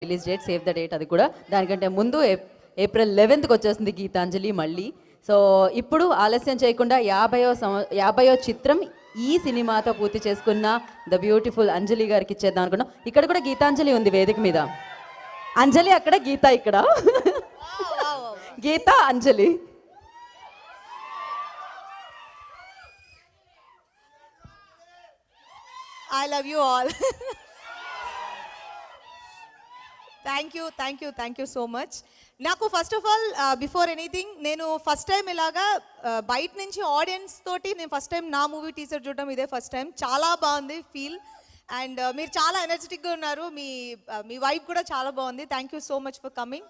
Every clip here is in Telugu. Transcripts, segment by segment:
Release date save the date అది కూడా దానికంటే ముందు ఏప్రిల్ 11th వచ్చేస్తుంది గీతాంజలి మళ్ళీ. సో ఇప్పుడు ఆలస్యం చేయకుండా 50వ చిత్రం ఈ సినిమాతో పూర్తి చేసుకున్న ద బ్యూటిఫుల్ అంజలి గారికి ఇచ్చేద్దాం అనుకున్నాం. ఇక్కడ కూడా గీతాంజలి ఉంది వేదిక మీద. అంజలి అక్కడ, గీత ఇక్కడ. Geeta Anjali. I love you all. Thank you so much. నాకు first of all before anything నేను ఫస్ట్ టైం ఇలాగా బయట నుంచి ఆడియన్స్ తోటి నేను ఫస్ట్ టైం నా మూవీ టీజర్ చూడడం ఇదే ఫస్ట్ టైం. చాలా బాగుంది ఫీల్ అండ్ మీరు చాలా ఎనర్జెటిక్గా ఉన్నారు. మీ వైబ్ కూడా చాలా బాగుంది. Thank you so much for coming.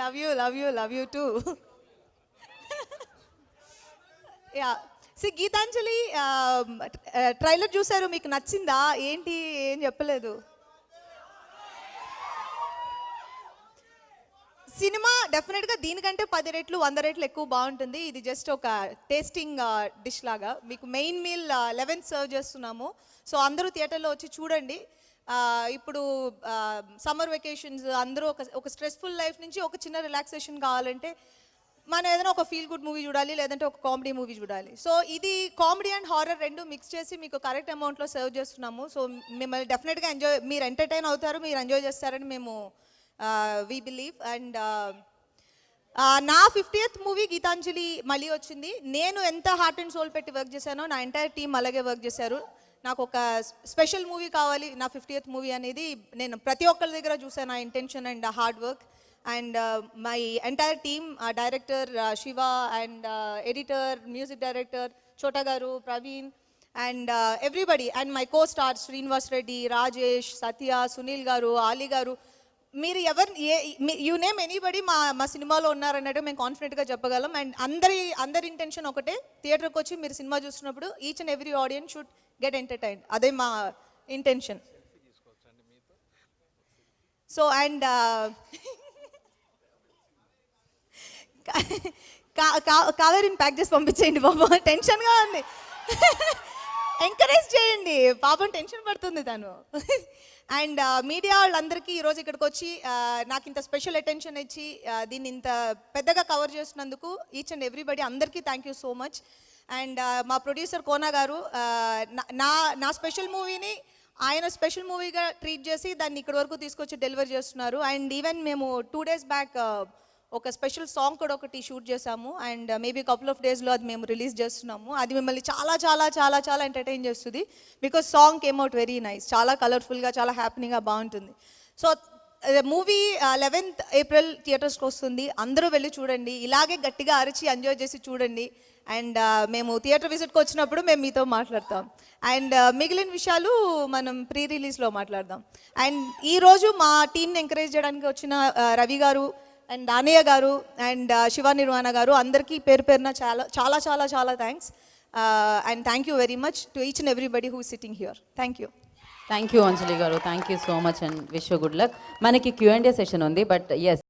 Love you too. Yeah Geetanjali trailer చూసారు, మీకు నచ్చిందా ఏంటి? ఏం చెప్పలేదు. సినిమా డెఫినెట్గా దీనికంటే 10 రెట్లు 100 రెట్లు ఎక్కువ బాగుంటుంది. ఇది జస్ట్ ఒక టేస్టింగ్ డిష్ లాగా. మీకు మెయిన్ మీల్ 11 సర్వ్ చేస్తున్నాము. సో అందరూ థియేటర్లో వచ్చి చూడండి. ఇప్పుడు సమ్మర్ వెకేషన్స్ అందరూ ఒక స్ట్రెస్ఫుల్ లైఫ్ నుంచి ఒక చిన్న రిలాక్సేషన్ కావాలంటే మనం ఏదైనా ఒక ఫీల్ గుడ్ మూవీ చూడాలి, లేదంటే ఒక కామెడీ మూవీ చూడాలి. సో ఇది కామెడీ అండ్ హారర్ రెండు మిక్స్ చేసి మీకు కరెక్ట్ అమౌంట్లో సర్వ్ చేస్తున్నాము. సో మిమ్మల్ని డెఫినెట్గా మీరు ఎంటర్టైన్ అవుతారు, మీరు ఎంజాయ్ చేస్తారని మేము వీ బిలీవ్. అండ్ నా 50th మూవీ గీతాంజలి మళ్ళీ వచ్చింది. నేను ఎంత హార్ట్ అండ్ సోల్ పెట్టి వర్క్ చేశానో నా ఎంటైర్ టీమ్ అలాగే వర్క్ చేశారు. నాకు ఒక స్పెషల్ మూవీ కావాలి నా 50th మూవీ అనేది నేను ప్రతి ఒక్కరి దగ్గర చూసాను. నా intention and hard work and my entire team, director Shiva and editor, music director Chota Garu, Praveen and everybody, and my co-stars Srinivas Reddy, Rajesh, Satya, Sunil Garu, Ali Garu. మీరు యూ నేమ్ ఎనీబడి మా సినిమాలో ఉన్నారన్నట్టు మేము కాన్ఫిడెంట్గా చెప్పగలం. అండ్ అందరి ఇంటెన్షన్ ఒకటే, థియేటర్కి వచ్చి మీరు సినిమా చూస్తున్నప్పుడు each and every audience should get entertained. అదే మా ఇంటెన్షన్. సో అండ్ కావేరిని ప్యాక్ చేసి పంపించేయండి బాబు, టెన్షన్గా ఉంది. ఎంకరేజ్ చేయండి పాపం, టెన్షన్ పడుతుంది తను. అండ్ మీడియా వాళ్ళందరికీ ఈరోజు ఇక్కడికి వచ్చి నాకు ఇంత స్పెషల్ అటెన్షన్ ఇచ్చి దీన్ని ఇంత పెద్దగా కవర్ చేసినందుకు ఈచ్ అండ్ ఎవ్రీబడి అందరికీ thank you so much. And మా ప్రొడ్యూసర్ కోనా గారు నా స్పెషల్ మూవీని ఆయన స్పెషల్ మూవీగా ట్రీట్ చేసి దాన్ని ఇక్కడి వరకు తీసుకొచ్చి డెలివర్ చేస్తున్నారు. అండ్ ఈవెన్ మేము 2 days బ్యాక్ ఒక స్పెషల్ సాంగ్ కూడా ఒకటి షూట్ చేసాము. అండ్ మేబీ కపుల్ ఆఫ్ డేస్లో అది మేము రిలీజ్ చేస్తున్నాము. అది మిమ్మల్ని చాలా చాలా చాలా చాలా ఎంటర్టైన్ చేస్తుంది. Because song came out very nice, చాలా కలర్ఫుల్గా, చాలా హ్యాపీగా బాగుంటుంది. సో మూవీ 11th April థియేటర్స్కి వస్తుంది. అందరూ వెళ్ళి చూడండి, ఇలాగే గట్టిగా అరిచి ఎంజాయ్ చేసి చూడండి. అండ్ మేము థియేటర్ విజిట్కి వచ్చినప్పుడు మేము మీతో మాట్లాడతాం. అండ్ మిగిలిన విషయాలు మనం ప్రీ రిలీజ్లో మాట్లాడదాం. అండ్ ఈరోజు మా టీంని ఎంకరేజ్ చేయడానికి వచ్చిన రవి గారు అండ్ దానయ్య గారు అండ్ శివ నిర్వాణ గారు అందరికీ పేరు పేరున చాలా చాలా చాలా చాలా thanks. And thank you very much to each and everybody who sitting here. Thank you Anjali గారు, thank you so much and wish you good luck. మనకి Q&A సెషన్ ఉంది, బట్ ఎస్